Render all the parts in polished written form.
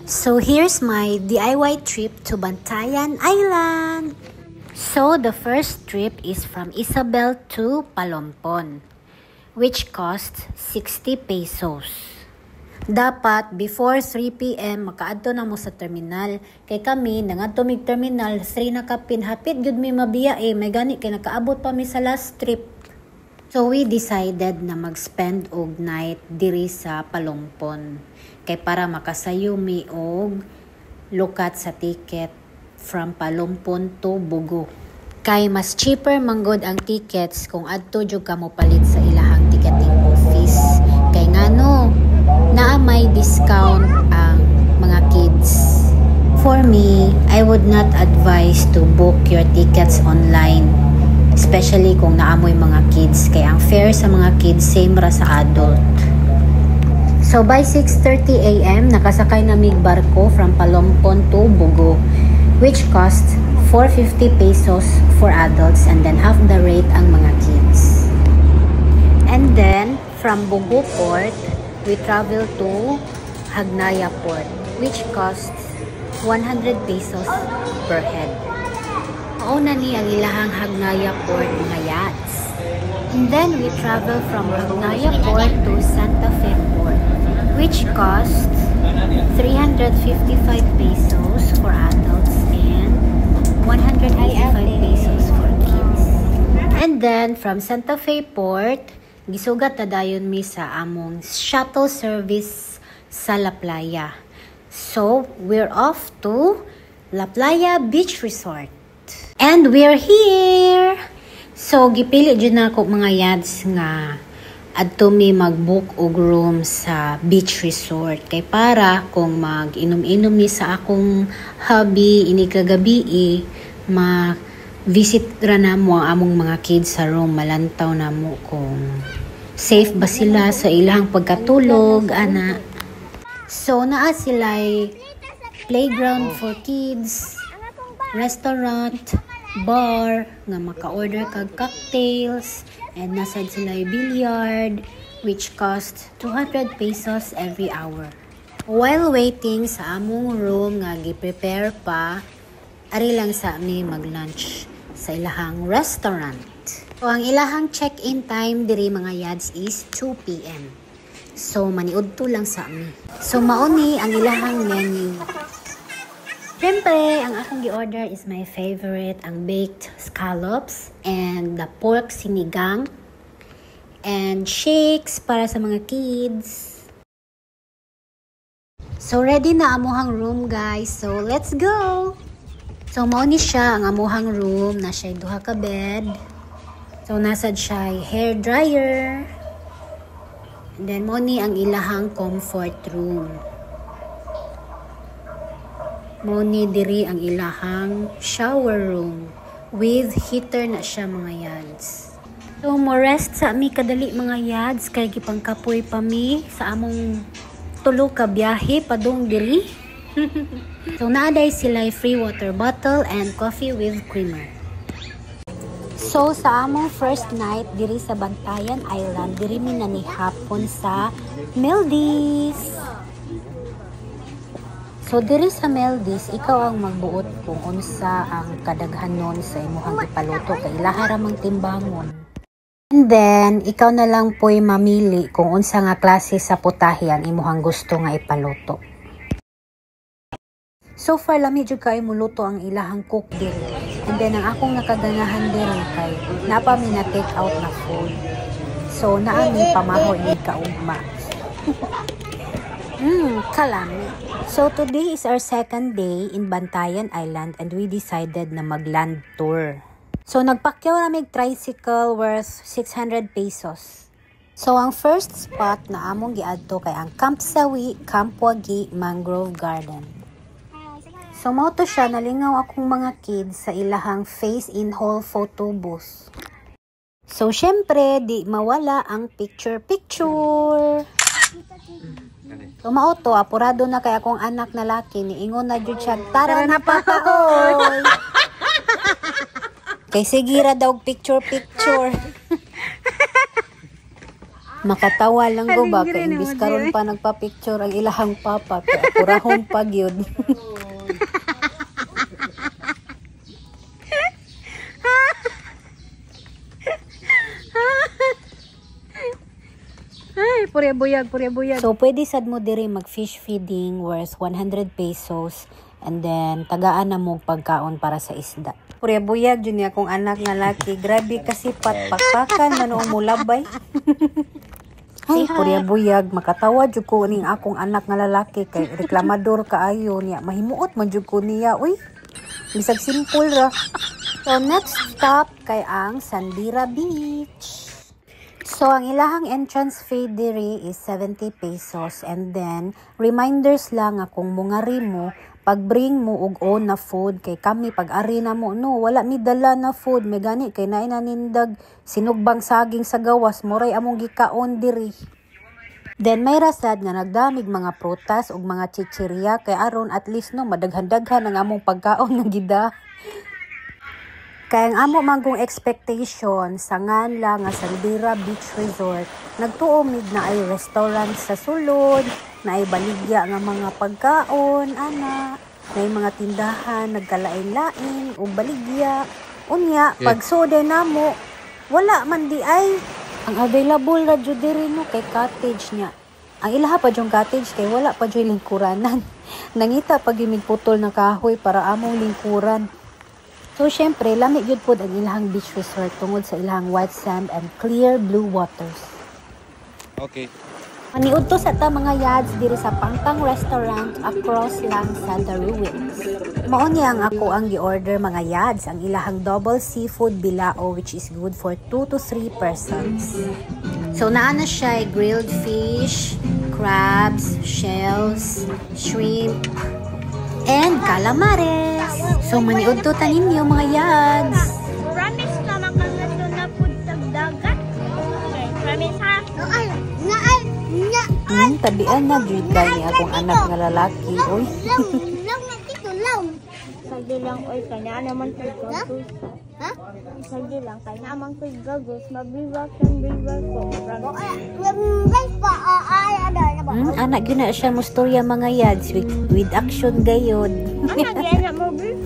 So here's my DIY trip to Bantayan Island. So the first trip is from Isabel to Palompon, which costs 60 pesos. Dapat before 3 p.m. makaadto na mo sa terminal. Kay kami nangadto mig terminal 3 na kapin, hapit gyud mi mabiya may gani kay nakaabot pa mi sa last trip. So we decided na mag-spend og night diri sa Palompon kay para makasayo mi og lukat sa ticket from Palompon to Bugo. Kay mas cheaper manggod ang tickets kung adto jud ka mo palit sa ilahang ticketing office. Kay ngano na may discount ang mga kids. For me, I would not advise to book your tickets online, especially kung naamoy mga kids, kaya ang fare sa mga kids same ra sa adult. So by 6:30 a.m. nakasakay na mig barko from Palompon to Bugo, which costs 450 pesos for adults and then half the rate ang mga kids. And then from Bugo Port, we travel to Hagnaya Port, which costs 100 pesos per head. Mauna ni ang ilahang Hagnaya Port mga yachts. And then we travel from Hagnaya Port to Santa Fe Port, which costs 355 pesos for adults and 185 pesos for kids. And then from Santa Fe Port, gisugat na dayon mi sa among shuttle service sa La Playa. So, we're off to La Playa Beach Resort. And we're here! So, gipili dyan na ako mga yads nga adto mi mag-book og room sa beach resort. Kay para kung mag-inom-inom mi sa akong hobby ini kagabi ma-visit ra na mo ang among mga kids sa room. Malantaw na mo kung safe ba sila sa ilang pagkatulog, ana. So, naa sila'y playground for kids, restaurant, bar, nga maka-order kag cocktails, and nasad sila'y billiard, which costs 200 pesos every hour. While waiting sa among room nga gi-prepare pa, ari lang sa mi mag-lunch sa ilahang restaurant. So, ang ilahang check-in time diri mga yads is 2 p.m. So, maniudto lang sa amin. So, mauni ang ilahang menu. Siyempre, ang akong gi-order is my favorite, ang baked scallops and the pork sinigang and shakes para sa mga kids. So, ready na amuhang room, guys. So, let's go! So, mauni siya ang amuhang room na siya duha ka bed. So, nasad siya hair dryer. And then, mauni ang ilahang comfort room. Mauni diri ang ilahang shower room with heater na siya mga yads. So, mo rest sa ami kadali mga yads kay gipangkapoy pa mi sa among tulo ka biyahe padung diri. So, naaday sila free water bottle and coffee with creamer. So, sa among first night diri sa Bantayan Island, diri mi nanihapon sa Maldives. So, diri sa Maldives, ikaw ang magbuot kung unsa ang kadaghanon sa imuhang ipaluto kay ilaha ra mang timbangon. And then, ikaw na lang po'y mamili kung unsa nga klase sa putahe ang imuhang gusto nga ipaluto. So far, lami jud kay muluto ang ilahang cook diri. And then, ang akong nakaganahan diri kay napa mi na take out na food. So, naami pamahoy ni kaugma. Kalami. So, today is our second day in Bantayan Island and we decided na mag-land tour. So, nagpakyaw ramig tricycle worth 600 pesos. So, ang first spot na among giadto kay ang Camp Sawi, Camp Wagi, Mangrove Garden. So, mauto siya, nalingaw akong mga kids sa ilahang face-in-hall photo booth. So, syempre, di mawala ang picture-picture. So, mauto, apurado na kay akong anak na laki, niingon na dyan siya, tara na pataol! Kay sigira daw picture-picture. Makatawa lang ko ba kay imbis karon pa nagpa-picture ang ilahang papa kay ako rahon pag yun. Ay, purya buyag. So pwede sad mo diri mag fish feeding worth 100 pesos and then tagaan na mo pagkaon para sa isda. Purya buyag jud ni akong anak nga laki. Grabe kasi patpakpakan manoong mulabay. Ay, purya buyag, makatawa jud ko ning akong anak nga lalaki kay reklamador kaayo niya. Mahimuot man jud ko niya. Uy, bisag simple ra. So next stop kay ang Sandira Beach. So ang ilahang entrance fee diri is 70 pesos and then reminders lang akong mungari mo pag-bring mo og own na food kay kami pag-ari na mo no wala mi dala na food may gani kay naay nanindag sinugbang saging sa gawas moray among gikaon diri. Then may rasad nga nagdamig mga prutas ug mga chichirya kay aron at least no madaghan-daghan ang among pagkaon nga gida. Kaya ang amo manggong expectation sa nganla nga Sandira Beach Resort, nagtuomid na ay restaurant sa sulod, na ay baligya nga mga pagkaon, ana, na ay mga tindahan, nagkalain-lain, o baligya. Unya, pag soda na mo, wala man di ay. Ang available na dyan diri no kay cottage niya. Ang ilaha pa dyan cottage kay wala pa dyan lingkuranan. Nangita pag putol na kahoy para among lingkuran. So, syempre, lamig yun po ang ilahang beach resort tungod sa ilahang white sand and clear blue waters. Okay. Maniud to sa ta mga yads diri sa Pangpang Restaurant across lang sa The Ruins. Mao niya ang ako ang gi-order mga yads, ang ilahang double seafood bilao which is good for 2 to 3 persons. So, naana siya grilled fish, crabs, shells, shrimp, and calamares. So, maniud to tanin niyo mga yads. Promise naman kang nato na food tagdagat. Okay, promise ha? Tabian na jud kay akong anak nga lalaki. Oy. Sagdi lang, oy, kanya naman ko'y gagos. Ha? Sagdi lang, kanya naman ko'y gagos. Mabiwak ko. Anak yun na siya mo storya mga yads with action gayod. Anak yan na mo beef.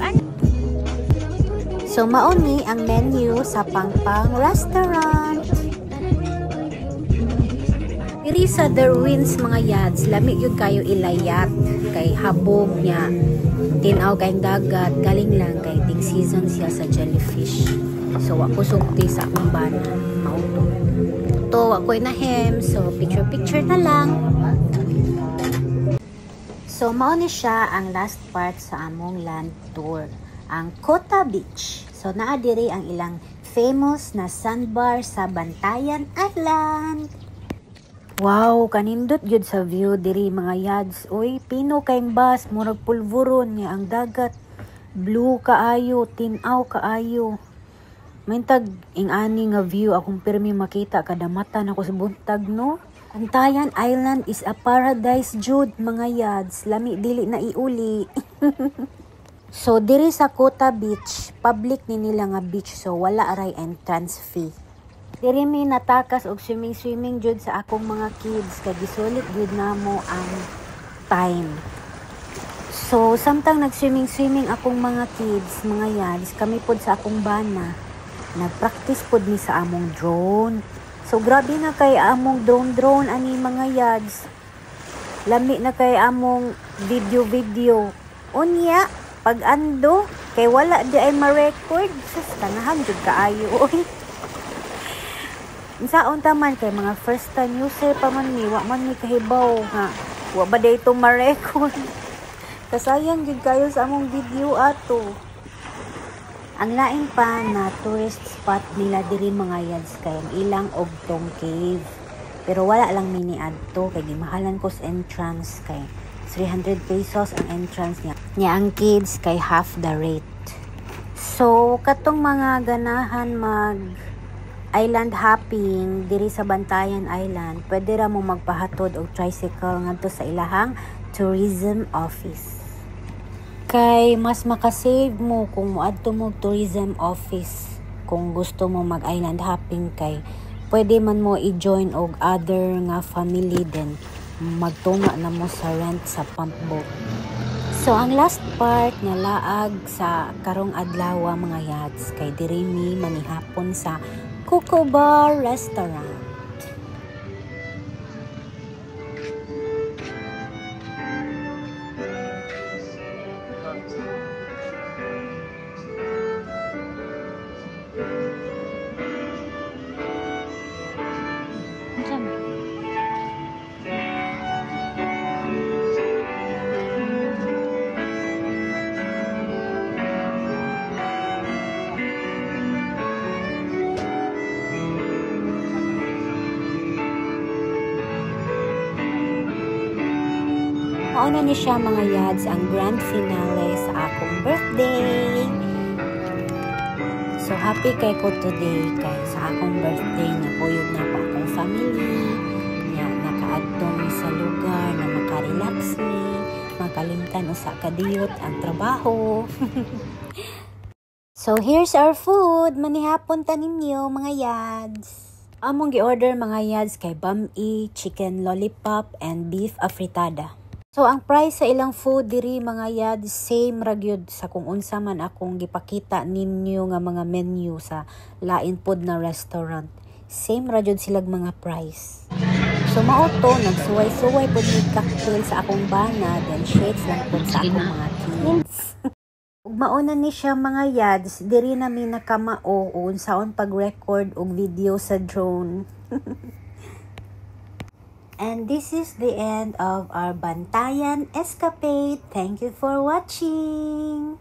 So mauni ang menu sa Pangpang Restaurant. Diri sa The Ruins mga yads, lami yun kayo ilayat kay habog niya. Tinaw kayong dagat, galing lang kay ting season siya sa jellyfish. So ako sugti sa akong bana, mauto. To ako inahem, so picture na lang. So mao ni siya ang last part sa among land tour, ang Kota Beach. So naa diri ang ilang famous na sandbar sa Bantayan Island. Wow, kanindot gyud sa view diri mga yads. Oy, pino kayong bus, murag pulburon niya ang dagat. Blue kaayo, tinaw kaayo. Maintag ing-ani nga view akong pirmi makita kada mata na ko sa buntag no. Bantayan Island is a paradise jud mga yads. Lami dili na iuli. So diri sa Kota Beach, public ni nila nga beach so wala aray entrance fee. Diri mi natakas og swimming jud sa akong mga kids kay gisulit jud namo ang time. So samtang nag-swimming akong mga kids, mga yads, kami pod sa akong bana, nagpractice pod mi sa among drone. So grabe na kay among drone ani mga yads. Lami na kay among video. Unya pag ando kay wala di ay ma-record sa tanahan jud kaayo oy. Saon taman kay mga first time user pa man ni wa man ni kahibaw nga wa ba day to ma-record. Kasayang gid kayo sa among video ato. Ang lain pa na tourist spot nila diri mga yads kay ang ilang Ogtong Cave. Pero wala lang mini adto kay gimahalan ko sa entrance kay 300 pesos ang entrance niya. Nya ang kids kay half the rate. So katong mga ganahan mag island hopping diri sa Bantayan Island, pwede ra mo magpahatod og tricycle ngadto sa ilahang tourism office. Kay mas makasave mo kung moadto mo tourism office kung gusto mo mag island hopping kay pwede man mo i-join og other nga family din magtunga na mo sa rent sa pump boat. So ang last part nga laag sa karong adlaw mga yads kay diri mi manihapon sa Coco Bar Restaurant. Mauna ni siya mga yads ang grand finale sa akong birthday. So happy kay ko today kay sa akong birthday na puyod na po akong family. Nakaadtong mi sa lugar na makarelax mi, makalimtan usa ka diyot ang trabaho. So here's our food. Manihapon ta ninyo mga yads. Among gi-order mga yads kay bami, chicken lollipop and beef afritada. So ang price sa ilang food diri mga yad same ra gyud sa kung unsa man akong gipakita ninyo nga mga menu sa lain pod na restaurant. Same ra gyud silag mga price. So mao to nagsuway-suway pod ni cocktail sa akong bana then shakes lang pod sa akong mga kids. Ug mauna ni siya mga yads diri na mi nakamao unsaon pag-record og video sa drone. And this is the end of our Bantayan escapade. Thank you for watching.